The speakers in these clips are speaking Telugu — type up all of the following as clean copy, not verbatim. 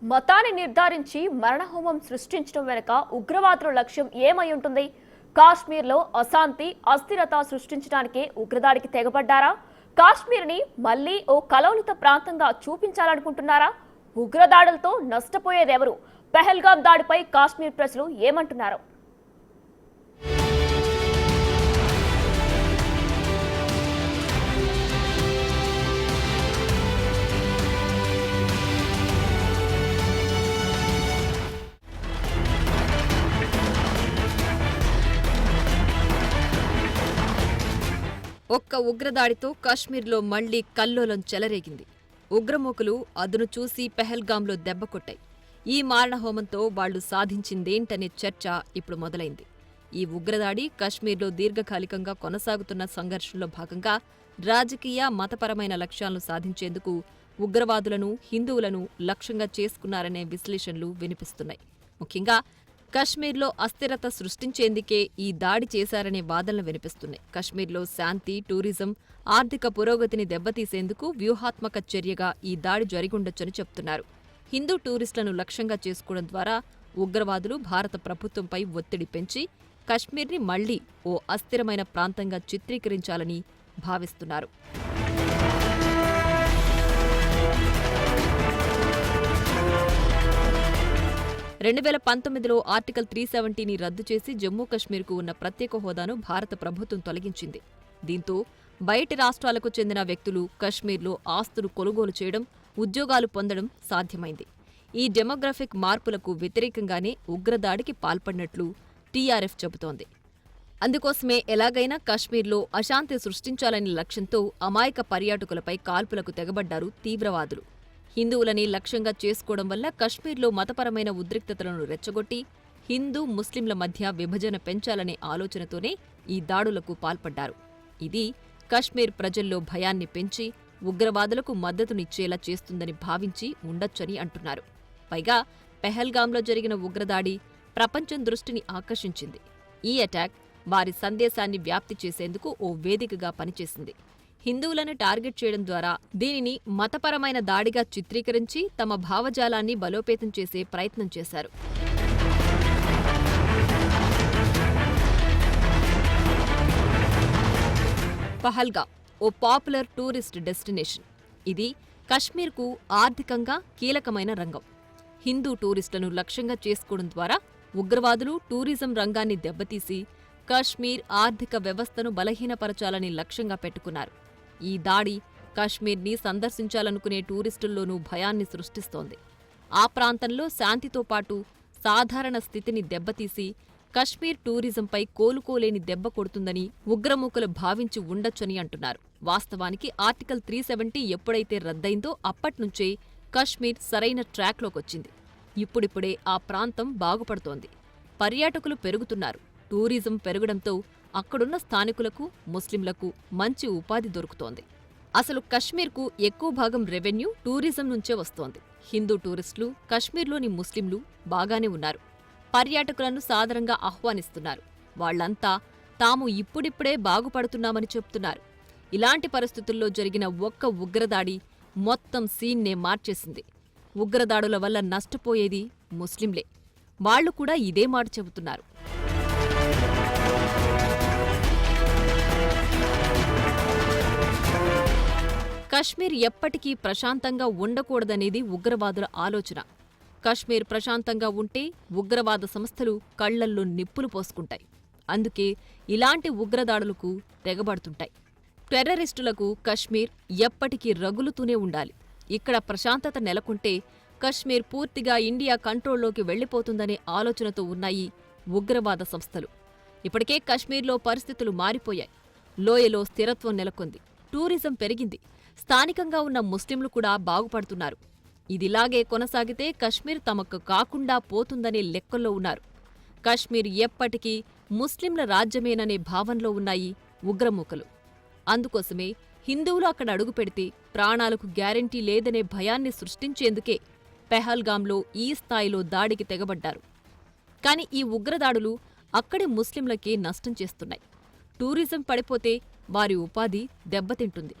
మతాన్ని నిర్ధారించి మరణహోమం సృష్టించడం వెనుక ఉగ్రవాదుల లక్ష్యం ఏమై ఉంటుంది? కాశ్మీర్లో అశాంతి, అస్థిరత సృష్టించడానికే ఉగ్రదాడికి తెగబడ్డారా? కాశ్మీర్ని మళ్లీ ఓ కలవలిత ప్రాంతంగా చూపించాలనుకుంటున్నారా? ఉగ్రదాడులతో నష్టపోయేదెవరు? పెహల్గాం దాడిపై కాశ్మీర్ ప్రజలు ఏమంటున్నారు? ఒక్క ఉగ్రదాడితో కాశ్మీర్లో మళ్లీ కల్లోలం చెలరేగింది. ఉగ్రమూకలు అదును చూసి పెహల్గాంలో దెబ్బకొట్టాయి. ఈ మారణహోమంతో వాళ్లు సాధించిందేంటనే చర్చ ఇప్పుడు మొదలైంది. ఈ ఉగ్రదాడి కాశ్మీర్లో దీర్ఘకాలికంగా కొనసాగుతున్న సంఘర్షణలో భాగంగా రాజకీయ, మతపరమైన లక్ష్యాలను సాధించేందుకు ఉగ్రవాదులను, హిందువులను లక్ష్యంగా చేసుకున్నారనే విశ్లేషణలు వినిపిస్తున్నాయి. ముఖ్యంగా కశ్మీర్లో అస్థిరత సృష్టించేందుకే ఈ దాడి చేశారనే వాదనలు వినిపిస్తున్నాయి. కశ్మీర్లో శాంతి, టూరిజం, ఆర్థిక పురోగతిని దెబ్బతీసేందుకు వ్యూహాత్మక చర్యగా ఈ దాడి జరిగుండొచ్చని చెప్తున్నారు. హిందూ టూరిస్టులను లక్ష్యంగా చేసుకోవడం ద్వారా ఉగ్రవాదులు భారత ప్రభుత్వంపై ఒత్తిడి పెంచి కశ్మీర్ని మళ్లీ ఓ అస్థిరమైన ప్రాంతంగా చిత్రీకరించాలని భావిస్తున్నారు. 2019లో ఆర్టికల్ 370ని రద్దు చేసి జమ్మూ కశ్మీర్కు ఉన్న ప్రత్యేక హోదాను భారత ప్రభుత్వం తొలగించింది. దీంతో బయటి రాష్ట్రాలకు చెందిన వ్యక్తులు కశ్మీర్లో ఆస్తులు కొనుగోలు చేయడం, ఉద్యోగాలు పొందడం సాధ్యమైంది. ఈ డెమోగ్రఫిక్ మార్పులకు వ్యతిరేకంగానే ఉగ్రదాడికి పాల్పడినట్లు టీఆర్ఎఫ్ చెబుతోంది. అందుకోసమే ఎలాగైనా కశ్మీర్లో అశాంతి సృష్టించాలనే లక్ష్యంతో అమాయక పర్యాటకులపై కాల్పులకు తెగబడ్డారు తీవ్రవాదులు. హిందువులని లక్ష్యంగా చేసుకోవడం వల్ల కశ్మీర్లో మతపరమైన ఉద్రిక్తతలను రెచ్చగొట్టి హిందూ, ముస్లింల మధ్య విభజన పెంచాలనే ఆలోచనతోనే ఈ దాడులకు పాల్పడ్డారు. ఇది కశ్మీర్ ప్రజల్లో భయాన్ని పెంచి ఉగ్రవాదులకు మద్దతునిచ్చేలా చేస్తుందని భావించి ఉండొచ్చని అంటున్నారు. పైగా పెహల్గాంలో జరిగిన ఉగ్రదాడి ప్రపంచం దృష్టిని ఆకర్షించింది. ఈ అటాక్ వారి సందేశాన్ని వ్యాప్తి చేసేందుకు ఓ వేదికగా పనిచేసింది. హిందువులను టార్గెట్ చేయడం ద్వారా దీనిని మతపరమైన దాడిగా చిత్రీకరించి తమ భావజాలాన్ని బలోపేతం చేసే ప్రయత్నం చేశారు. పహల్గాం ఓ పాపులర్ టూరిస్ట్ డెస్టినేషన్. ఇది కశ్మీర్కు ఆర్థికంగా కీలకమైన రంగం. హిందూ టూరిస్టులను లక్ష్యంగా చేసుకోవడం ద్వారా ఉగ్రవాదులు టూరిజం రంగాన్ని దెబ్బతీసి కశ్మీర్ ఆర్థిక వ్యవస్థను బలహీనపరచాలని లక్ష్యంగా పెట్టుకున్నారు. ఈ దాడి కశ్మీర్ని సందర్శించాలనుకునే టూరిస్టుల్లోనూ భయాన్ని సృష్టిస్తోంది. ఆ ప్రాంతంలో శాంతితో పాటు సాధారణ స్థితిని దెబ్బతీసి కశ్మీర్ టూరిజంపై కోలుకోలేని దెబ్బ కొడుతుందని ఉగ్రమూకలు భావించి ఉండొచ్చని అంటున్నారు. వాస్తవానికి ఆర్టికల్ 370 ఎప్పుడైతే రద్దయిందో అప్పట్నుంచే కశ్మీర్ సరైన ట్రాక్లోకొచ్చింది. ఇప్పుడిప్పుడే ఆ ప్రాంతం బాగుపడుతోంది. పర్యాటకులు పెరుగుతున్నారు. టూరిజం పెరగడంతో అక్కడున్న స్థానికులకు, ముస్లింలకు మంచి ఉపాధి దొరుకుతోంది. అసలు కశ్మీర్కు ఎక్కువ భాగం రెవెన్యూ టూరిజం నుంచే వస్తోంది. హిందూ టూరిస్టులు, కశ్మీర్లోని ముస్లింలు బాగానే ఉన్నారు. పర్యాటకులను సాదరంగా ఆహ్వానిస్తున్నారు. వాళ్లంతా తాము ఇప్పుడిప్పుడే బాగుపడుతున్నామని చెప్తున్నారు. ఇలాంటి పరిస్థితుల్లో జరిగిన ఒక్క ఉగ్రదాడి మొత్తం సీన్నే మార్చేసింది. ఉగ్రదాడుల వల్ల నష్టపోయేది ముస్లింలే. వాళ్లు కూడా ఇదే మాట చెబుతున్నారు. కశ్మీర్ ఎప్పటికీ ప్రశాంతంగా ఉండకూడదనేది ఉగ్రవాదుల ఆలోచన. కశ్మీర్ ప్రశాంతంగా ఉంటే ఉగ్రవాద సంస్థలు కళ్లల్లో నిప్పులు పోసుకుంటాయి. అందుకే ఇలాంటి ఉగ్రదాడులకు తెగబడుతుంటాయి. టెర్రరిస్టులకు కశ్మీర్ ఎప్పటికీ రగులుతూనే ఉండాలి. ఇక్కడ ప్రశాంతత నెలకొంటే కశ్మీర్ పూర్తిగా ఇండియా కంట్రోల్లోకి వెళ్లిపోతుందనే ఆలోచనతో ఉన్నాయి ఉగ్రవాద సంస్థలు. ఇప్పటికే కశ్మీర్లో పరిస్థితులు మారిపోయాయి. లోయలో స్థిరత్వం నెలకొంది. టూరిజం పెరిగింది. స్థానికంగా ఉన్న ముస్లింలు కూడా బాగుపడుతున్నారు. ఇదిలాగే కొనసాగితే కశ్మీర్ తమకు కాకుండా పోతుందనే లెక్కల్లో ఉన్నారు. కశ్మీర్ ఎప్పటికీ ముస్లింల రాజ్యమేననే భావనలో ఉన్నాయి ఉగ్రమూకలు. అందుకోసమే హిందువులు అక్కడ అడుగుపెడితే ప్రాణాలకు గ్యారెంటీ లేదనే భయాన్ని సృష్టించేందుకే పెహల్గాంలో ఈ స్థాయిలో దాడికి తెగబడ్డారు. కాని ఈ ఉగ్రదాడులు అక్కడి ముస్లింలకే నష్టం చేస్తున్నాయి. టూరిజం పడిపోతే వారి ఉపాధి దెబ్బతింటుంది.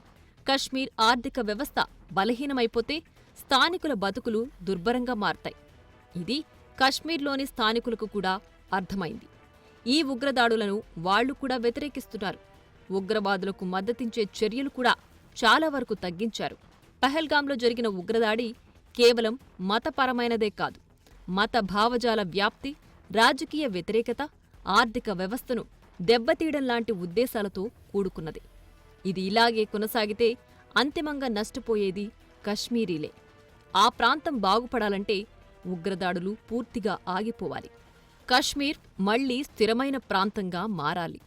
కశ్మీర్ ఆర్థిక వ్యవస్థ బలహీనమైపోతే స్థానికుల బతుకులు దుర్భరంగా మారతాయి. ఇది కశ్మీర్లోని స్థానికులకు కూడా అర్థమైంది. ఈ ఉగ్రదాడులను వాళ్లు కూడా వ్యతిరేకిస్తున్నారు. ఉగ్రవాదులకు మద్దతించే చర్యలు కూడా చాలా వరకు తగ్గించారు. పహల్గాంలో జరిగిన ఉగ్రదాడి కేవలం మతపరమైనదే కాదు, మత భావజాల వ్యాప్తి, రాజకీయ వ్యతిరేకత, ఆర్థిక వ్యవస్థను దెబ్బతీయడం లాంటి ఉద్దేశాలతో కూడుకున్నది. ఇది ఇలాగే కొనసాగితే అంతిమంగా నష్టపోయేది కశ్మీరీలే. ఆ ప్రాంతం బాగుపడాలంటే ఉగ్రదాడులు పూర్తిగా ఆగిపోవాలి. కశ్మీర్ మళ్లీ స్థిరమైన ప్రాంతంగా మారాలి.